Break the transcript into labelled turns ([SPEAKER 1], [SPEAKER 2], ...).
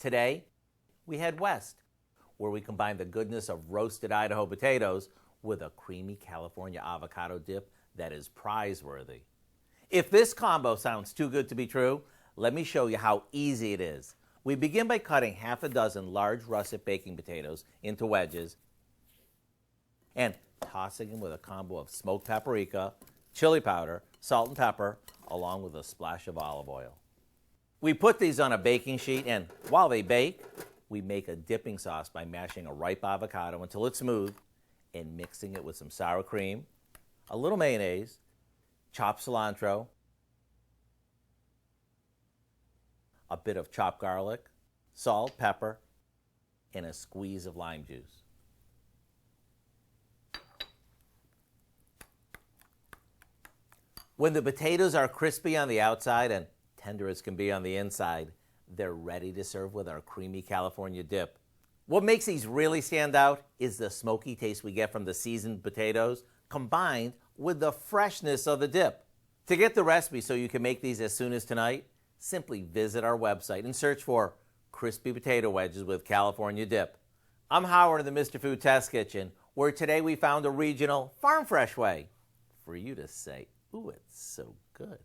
[SPEAKER 1] Today, we head west, where we combine the goodness of roasted Idaho potatoes with a creamy California avocado dip that is prize-worthy. If this combo sounds too good to be true, let me show you how easy it is. We begin by cutting half a dozen large russet baking potatoes into wedges and tossing them with a combo of smoked paprika, chili powder, salt and pepper, along with a splash of olive oil. We put these on a baking sheet, and while they bake, we make a dipping sauce by mashing a ripe avocado until it's smooth and mixing it with some sour cream, a little mayonnaise, chopped cilantro, a bit of chopped garlic, salt, pepper, and a squeeze of lime juice. When the potatoes are crispy on the outside and tender as can be on the inside, they're ready to serve with our creamy California dip. What makes these really stand out is the smoky taste we get from the seasoned potatoes combined with the freshness of the dip. To get the recipe so you can make these as soon as tonight, simply visit our website and search for Crispy Potato Wedges with California Dip. I'm Howard in the Mr. Food Test Kitchen, where today we found a regional farm fresh way for you to say, ooh, it's so good.